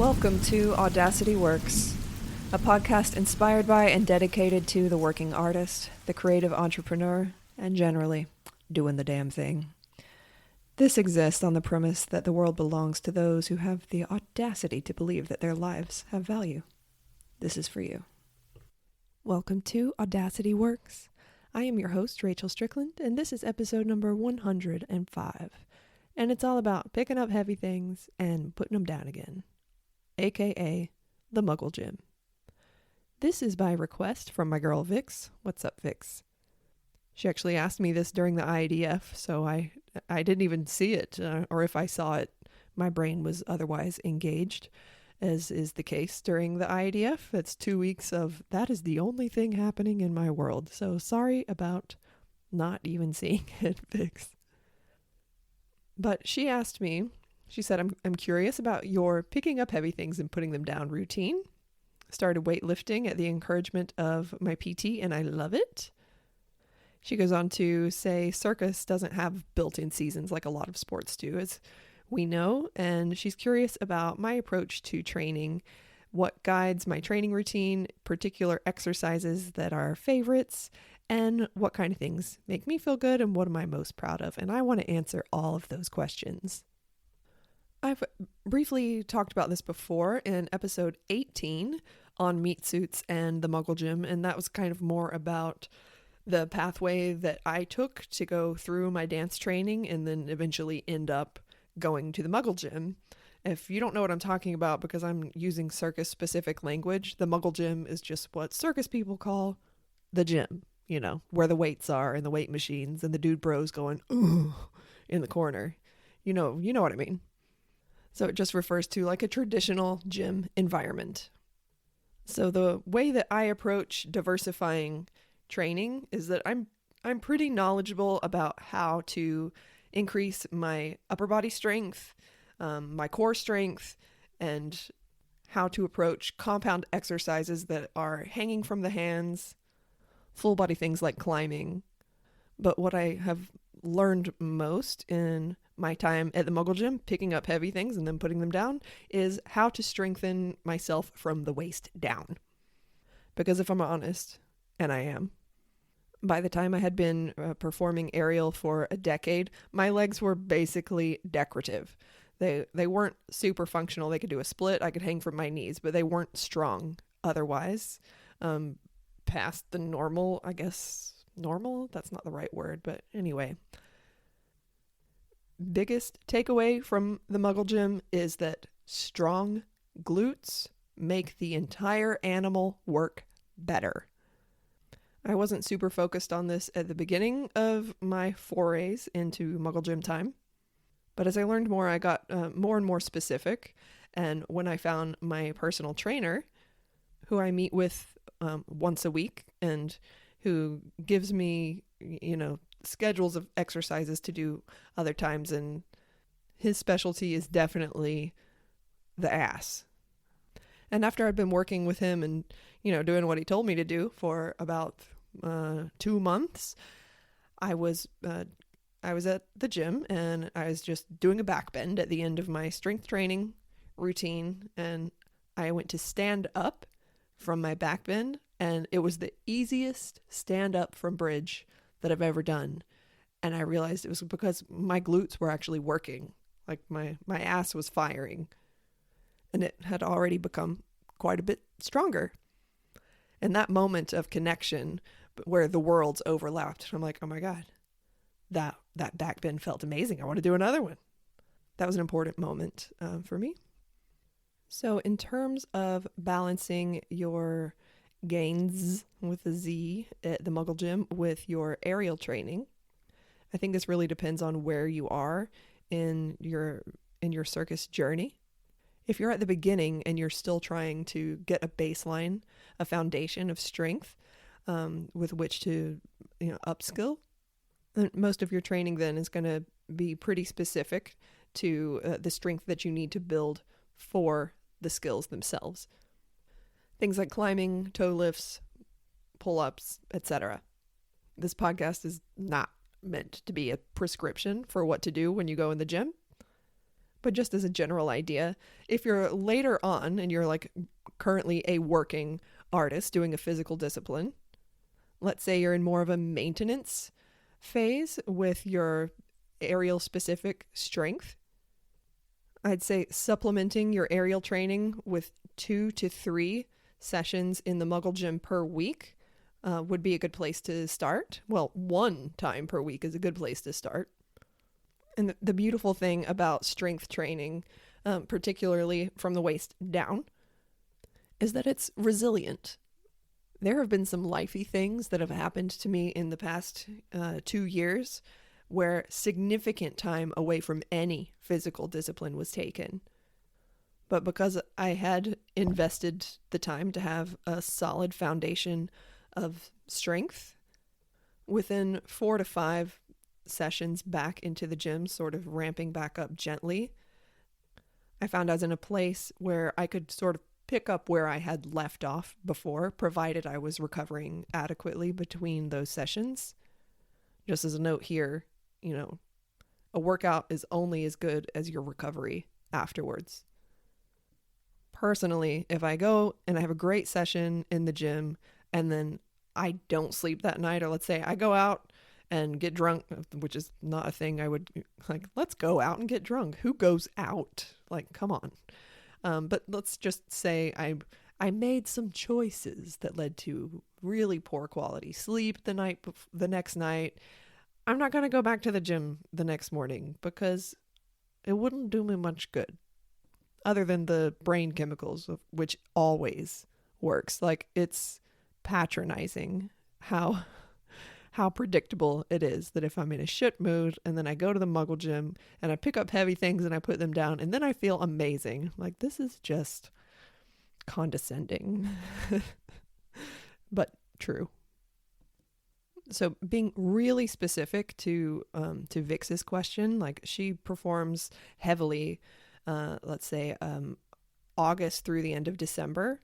Welcome to Audacity Works, a podcast inspired by and dedicated to the working artist, the creative entrepreneur, and generally, doing the damn thing. This exists on the premise that the world belongs to those who have the audacity to believe that their lives have value. This is for you. Welcome to Audacity Works. I am your host, Rachel Strickland, and this is episode number 105. And it's all about picking up heavy things and putting them down again, aka the Muggle Gym. This is by request from my girl Vix. What's up, Vix? She actually asked me this during the IDF, so I didn't even see it, or if I saw it, my brain was otherwise engaged, as is the case during the IDF. It's 2 weeks of that is the only thing happening in my world, so sorry about not even seeing it, Vix. But she asked me, she said, I'm curious about your picking up heavy things and putting them down routine. Started weightlifting at the encouragement of my PT, and I love it. She goes on to say circus doesn't have built-in seasons like a lot of sports do, as we know, and she's curious about my approach to training, what guides my training routine, particular exercises that are favorites, and what kind of things make me feel good and what am I most proud of. And I want to answer all of those questions. I've briefly talked about this before in episode 18 on Meatsuits and the Muggle Gym, and that was kind of more about the pathway that I took to go through my dance training and then eventually end up going to the Muggle Gym. If you don't know what I'm talking about, because I'm using circus-specific language, the Muggle Gym is just what circus people call the gym, you know, where the weights are and the weight machines and the dude bros going, ooh, in the corner. You know what I mean. So it just refers to like a traditional gym environment. So the way that I approach diversifying training is that I'm pretty knowledgeable about how to increase my upper body strength, my core strength, and how to approach compound exercises that are hanging from the hands, full body things like climbing. But what I have learned most in my time at the Muggle Gym, picking up heavy things and then putting them down, is how to strengthen myself from the waist down. Because if I'm honest, and I am, by the time I had been performing aerial for a decade, my legs were basically decorative. They weren't super functional. They could do a split. I could hang from my knees, but they weren't strong otherwise. Past the normal, I guess. Normal? That's not the right word, but anyway. Biggest takeaway from the Muggle Gym is that strong glutes make the entire animal work better. I wasn't super focused on this at the beginning of my forays into Muggle Gym time, but as I learned more, I got more and more specific, and when I found my personal trainer, who I meet with once a week, and who gives me, schedules of exercises to do other times, and his specialty is definitely the ass. And after I'd been working with him and, doing what he told me to do for about 2 months, I was at the gym and I was just doing a back bend at the end of my strength training routine, and I went to stand up from my back bend, and it was the easiest stand up from bridge that I've ever done. And I realized it was because my glutes were actually working. Like my ass was firing. And it had already become quite a bit stronger. And that moment of connection where the worlds overlapped, I'm like, oh my God, that back bend felt amazing. I want to do another one. That was an important moment for me. So in terms of balancing your gains with a Z at the Muggle Gym with your aerial training, I think this really depends on where you are in your circus journey. If you're at the beginning and you're still trying to get a baseline, a foundation of strength with which to upskill, then most of your training then is going to be pretty specific to the strength that you need to build for the skills themselves. Things like climbing, toe lifts, pull-ups, etc. This podcast is not meant to be a prescription for what to do when you go in the gym, But just as a general idea, if you're later on and you're like currently a working artist doing a physical discipline, let's say you're in more of a maintenance phase with your aerial specific strength, I'd say supplementing your aerial training with 2 to 3 sessions in the Muggle gym per week would be a good place to start. Well, 1 time per week is a good place to start. And the beautiful thing about strength training, particularly from the waist down, is that it's resilient. There have been some lifey things that have happened to me in the past 2 years where significant time away from any physical discipline was taken. But because I had invested the time to have a solid foundation of strength, within 4 to 5 sessions back into the gym, sort of ramping back up gently, I found I was in a place where I could sort of pick up where I had left off before, provided I was recovering adequately between those sessions. Just as a note here, a workout is only as good as your recovery afterwards. Personally, if I go and I have a great session in the gym and then I don't sleep that night, or let's say I go out and get drunk, which is not a thing I would let's go out and get drunk. Who goes out? Come on. But let's just say I made some choices that led to really poor quality sleep the next night. I'm not going to go back to the gym the next morning because it wouldn't do me much good, other than the brain chemicals, which always works. It's patronizing how predictable it is that if I'm in a shit mood and then I go to the Muggle gym and I pick up heavy things and I put them down and then I feel amazing. This is just condescending, but true. So being really specific to Vix's question, she performs heavily, let's say August through the end of December.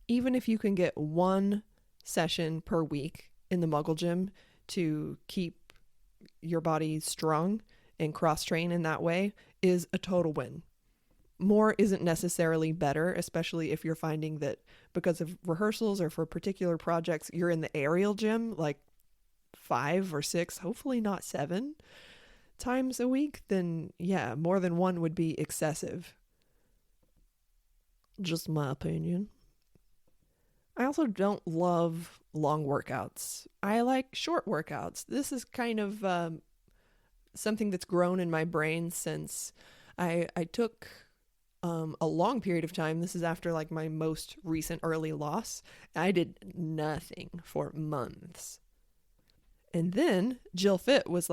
Even if you can get 1 session per week in the Muggle gym to keep your body strong and cross-train in that way is a total win. More isn't necessarily better, especially if you're finding that because of rehearsals or for particular projects, you're in the aerial gym 5 or 6, hopefully not 7 times a week, then yeah, more than 1 would be excessive. Just my opinion. I also don't love long workouts. I like short workouts. This is kind of something that's grown in my brain since I took a long period of time. This is after my most recent early loss. I did nothing for months. And then Jill Fit was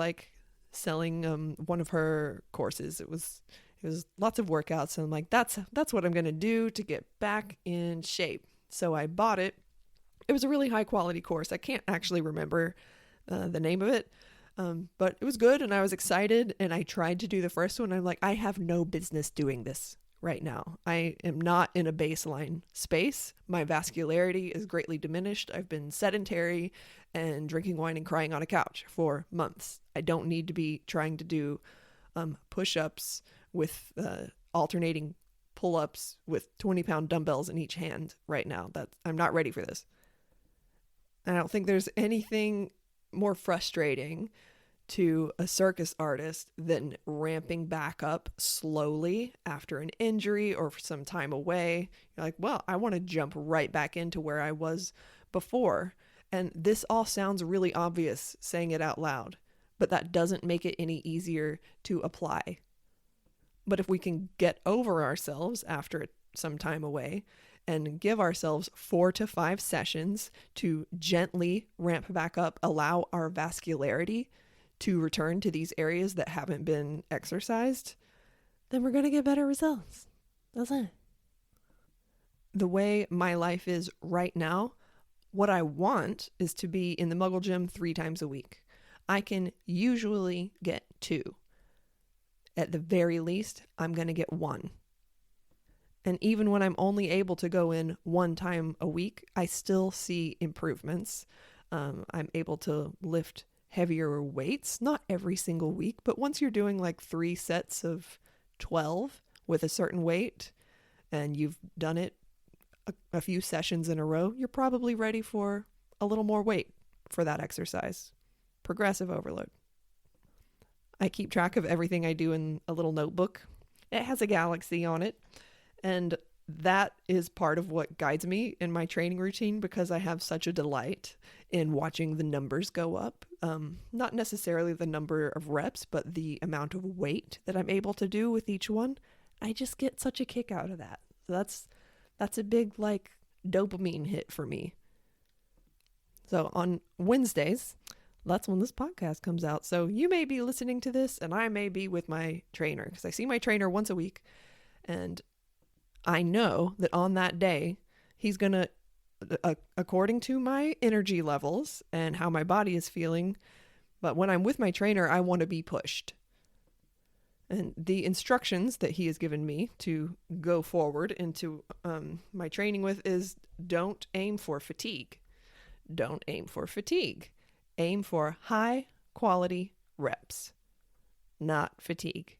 selling one of her courses. It was lots of workouts. And I'm that's what I'm going to do to get back in shape. So I bought it. It was a really high quality course. I can't actually remember the name of it, but it was good and I was excited and I tried to do the first one. I'm I have no business doing this right now. I am not in a baseline space. My vascularity is greatly diminished. I've been sedentary and drinking wine and crying on a couch for months. I don't need to be trying to do push-ups with alternating pull-ups with 20-pound dumbbells in each hand right now. I'm not ready for this. I don't think there's anything more frustrating to a circus artist than ramping back up slowly after an injury or some time away. You're well, I want to jump right back into where I was before. And this all sounds really obvious saying it out loud, but that doesn't make it any easier to apply. But if we can get over ourselves after some time away and give ourselves 4 to 5 sessions to gently ramp back up, allow our vascularity to return to these areas that haven't been exercised, then we're going to get better results. That's it. The way my life is right now, what I want is to be in the Muggle gym 3 times a week. I can usually get 2. At the very least, I'm going to get 1. And even when I'm only able to go in 1 time a week, I still see improvements. I'm able to lift heavier weights, not every single week, but once you're doing 3 sets of 12 with a certain weight and you've done it a few sessions in a row, you're probably ready for a little more weight for that exercise. Progressive overload. I keep track of everything I do in a little notebook. It has a galaxy on it, and that is part of what guides me in my training routine because I have such a delight in watching the numbers go up. Not necessarily the number of reps, but the amount of weight that I'm able to do with each one. I just get such a kick out of that. So that's a big dopamine hit for me. So on Wednesdays, that's when this podcast comes out. So you may be listening to this and I may be with my trainer because I see my trainer once a week, and I know that on that day, he's going to, according to my energy levels and how my body is feeling, but when I'm with my trainer, I want to be pushed. And the instructions that he has given me to go forward into my training with is don't aim for fatigue. Don't aim for fatigue. Aim for high quality reps, not fatigue.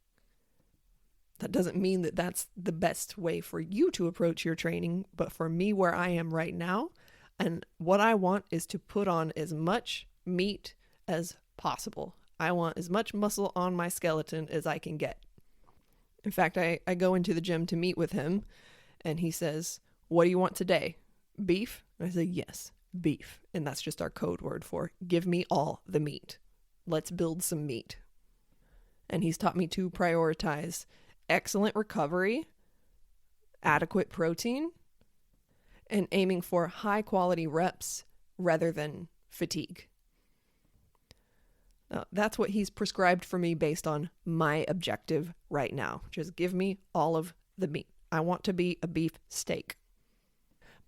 That doesn't mean that that's the best way for you to approach your training, but for me, where I am right now, and what I want is to put on as much meat as possible. I want as much muscle on my skeleton as I can get. In fact, I go into the gym to meet with him, and he says, "What do you want today? Beef?" And I say, "Yes, beef." And that's just our code word for give me all the meat. Let's build some meat. And he's taught me to prioritize excellent recovery, adequate protein, and aiming for high quality reps rather than fatigue. Now, that's what he's prescribed for me based on my objective right now. Just give me all of the meat. I want to be a beef steak.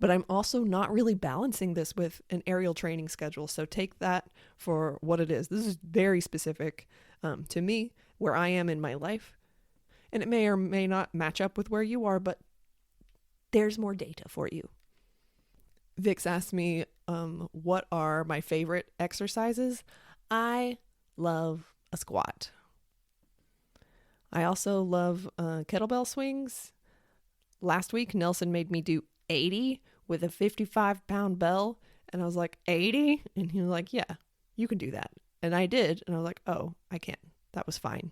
But I'm also not really balancing this with an aerial training schedule. So take that for what it is. This is very specific to me, where I am in my life. And it may or may not match up with where you are, but there's more data for you. Vix asked me what are my favorite exercises. I love a squat. I also love kettlebell swings. Last week, Nelson made me do 80 with a 55-pound bell. And I was like, 80? And he was like, yeah, you can do that. And I did. And I was like, oh, I can't. That was fine.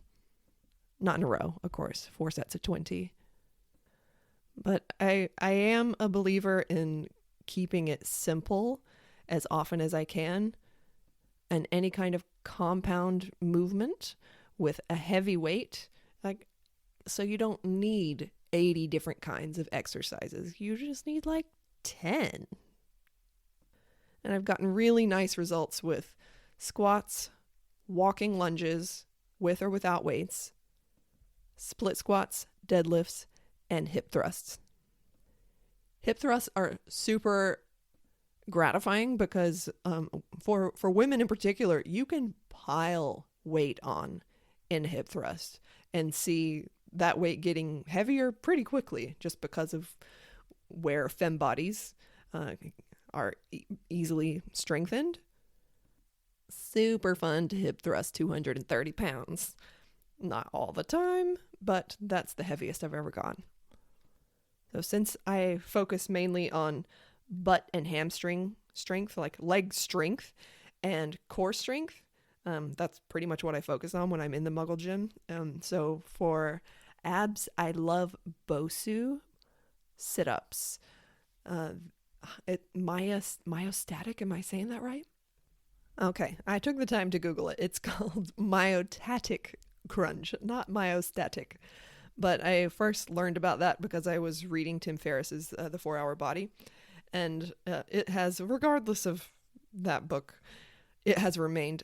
Not in a row, of course. 4 sets of 20. But I am a believer in keeping it simple as often as I can. And any kind of compound movement with a heavy weight, so you don't need 80 different kinds of exercises. You just need 10. And I've gotten really nice results with squats, walking lunges with or without weights, split squats, deadlifts, and hip thrusts. Hip thrusts are super gratifying because for women in particular, you can pile weight on in hip thrust and see that weight getting heavier pretty quickly just because of where femme bodies are easily strengthened. Super fun to hip thrust 230 pounds. Not all the time, but that's the heaviest I've ever gone. So since I focus mainly on butt and hamstring strength, like leg strength and core strength, that's pretty much what I focus on when I'm in the Muggle gym. So for abs, I love Bosu sit-ups. Myostatic, am I saying that right? Okay, I took the time to Google it. It's called Myotatic crunch, not myostatic. But I first learned about that because I was reading Tim Ferriss's The 4-Hour Body. And it has, regardless of that book, it has remained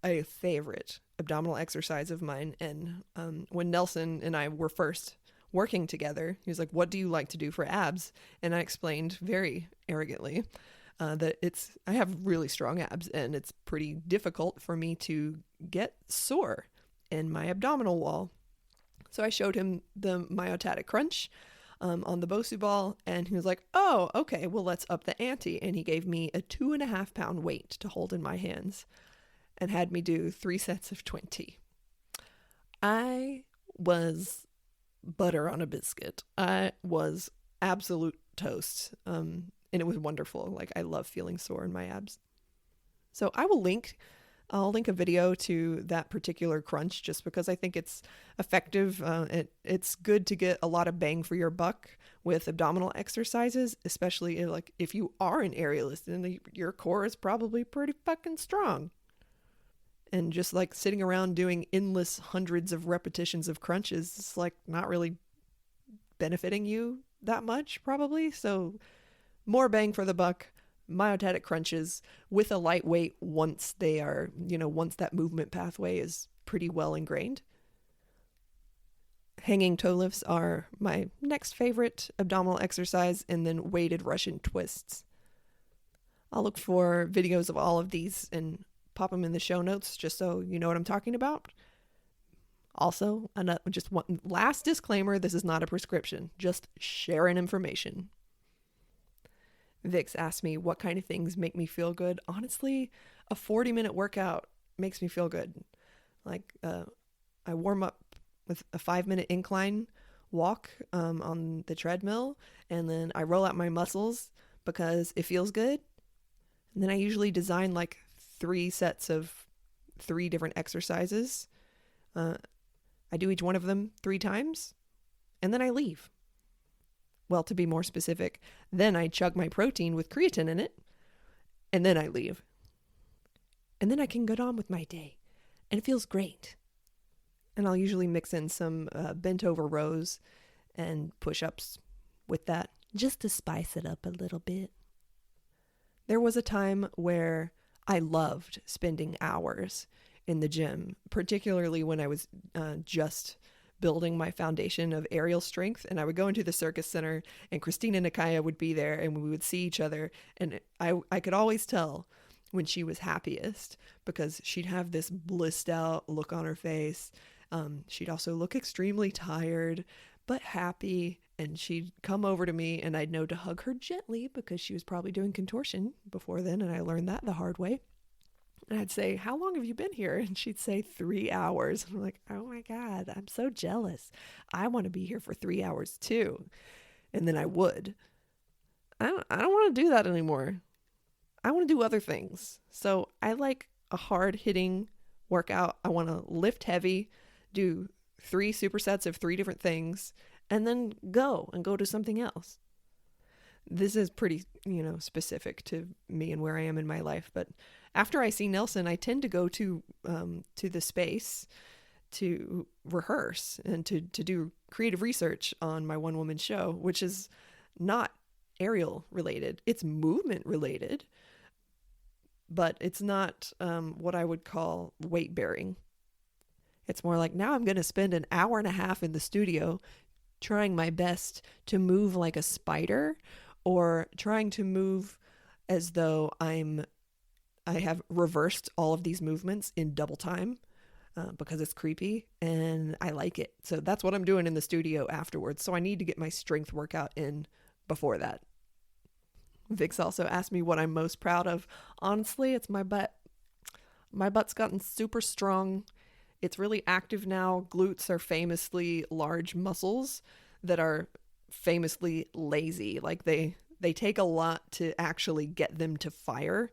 a favorite abdominal exercise of mine. And when Nelson and I were first working together, he was like, "What do you like to do for abs?" And I explained very arrogantly that I have really strong abs and it's pretty difficult for me to get sore in my abdominal wall. So I showed him the Myotatic crunch on the Bosu ball, and he was like, "Oh, okay, well, let's up the ante." And he gave me a 2.5-pound weight to hold in my hands and had me do 3 sets of 20. I was butter on a biscuit. I was absolute toast. And it was wonderful. Like, I love feeling sore in my abs. So I'll link a video to that particular crunch just because I think it's effective. It's good to get a lot of bang for your buck with abdominal exercises, especially if you are an aerialist and your core is probably pretty fucking strong. And just like sitting around doing endless hundreds of repetitions of crunches, it's like not really benefiting you that much probably. So more bang for the buck. Myotatic crunches with a lightweight once that movement pathway is pretty well ingrained. Hanging toe lifts are my next favorite abdominal exercise, and then weighted Russian twists. I'll look for videos of all of these and pop them in the show notes just so you know what I'm talking about. Also, just one last disclaimer, this is not a prescription, just sharing information. Vix asked me what kind of things make me feel good. Honestly, a 40-minute workout makes me feel good. I warm up with a 5-minute incline walk on the treadmill, and then I roll out my muscles because it feels good. And then I usually design 3 sets of 3 different exercises. I do each one of them 3 times, and then I leave. Well, to be more specific, then I chug my protein with creatine in it, and then I leave. And then I can get on with my day, and it feels great. And I'll usually mix in some bent over rows and push-ups with that, just to spice it up a little bit. There was a time where I loved spending hours in the gym, particularly when I was just building my foundation of aerial strength, and I would go into the circus center and Christina Nakaya would be there and we would see each other, and I could always tell when she was happiest because she'd have this blissed out look on her face. She'd also look extremely tired but happy, and she'd come over to me and I'd know to hug her gently because she was probably doing contortion before then, and I learned that the hard way. And I'd say, "How long have you been here?" And she'd say 3 hours. And I'm like, "Oh my God, I'm so jealous. I want to be here for 3 hours too." And then I would. I don't want to do that anymore. I want to do other things. So I like a hard hitting workout. I want to lift heavy, do 3 supersets of 3 different things, and then go to something else. This is pretty, specific to me and where I am in my life. But after I see Nelson, I tend to go to the space to rehearse and to do creative research on my one-woman show, which is not aerial related. It's movement related, but it's not what I would call weight bearing. It's more like, now I'm going to spend an hour and a half in the studio trying my best to move like a spider, or trying to move as though I have reversed all of these movements in double time because it's creepy and I like it. So that's what I'm doing in the studio afterwards. So I need to get my strength workout in before that. Vix also asked me what I'm most proud of. Honestly, it's my butt. My butt's gotten super strong. It's really active now. Glutes are famously large muscles that are famously lazy. Like they take a lot to actually get them to fire.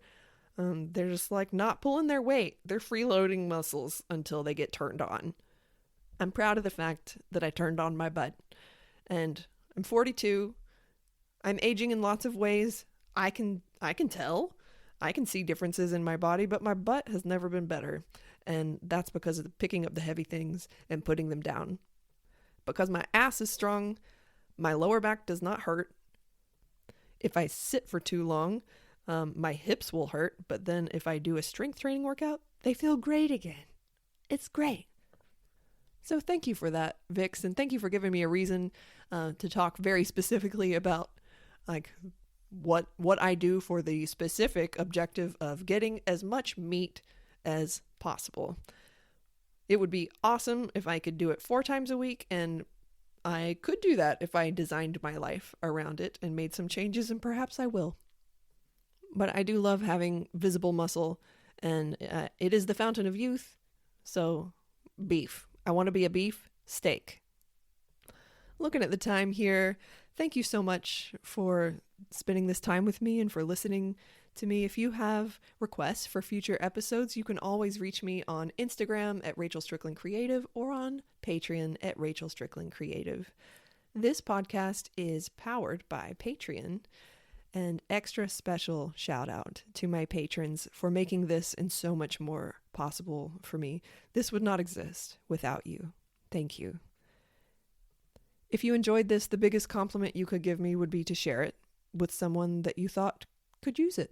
They're just not pulling their weight. They're freeloading muscles until they get turned on. I'm proud of the fact that I turned on my butt. And I'm 42. I'm aging in lots of ways. I can tell. I can see differences in my body, but my butt has never been better. And that's because of picking up the heavy things and putting them down. Because my ass is strong, my lower back does not hurt. If I sit for too long, my hips will hurt. But then if I do a strength training workout, they feel great again. It's great. So thank you for that, Vix. And thank you for giving me a reason to talk very specifically about what I do for the specific objective of getting as much meat as possible. It would be awesome if I could do it 4 times a week, and I could do that if I designed my life around it and made some changes, and perhaps I will. But I do love having visible muscle, and it is the fountain of youth. So beef. I want to be a beef steak. Looking at the time here, thank you so much for spending this time with me and for listening to me. If you have requests for future episodes, you can always reach me on Instagram at Rachel Strickland Creative or on Patreon at Rachel Strickland Creative. This podcast is powered by Patreon, and extra special shout out to my patrons for making this and so much more possible for me. This would not exist without you. Thank you. If you enjoyed this, the biggest compliment you could give me would be to share it with someone that you thought could use it.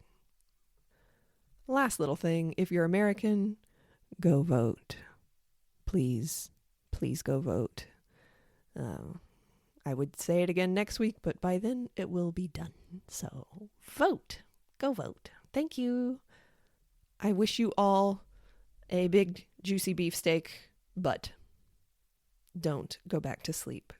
Last little thing, if you're American, go vote. Please, please go vote. I would say it again next week, but by then it will be done. So vote. Go vote. Thank you. I wish you all a big, juicy beefsteak, but don't go back to sleep.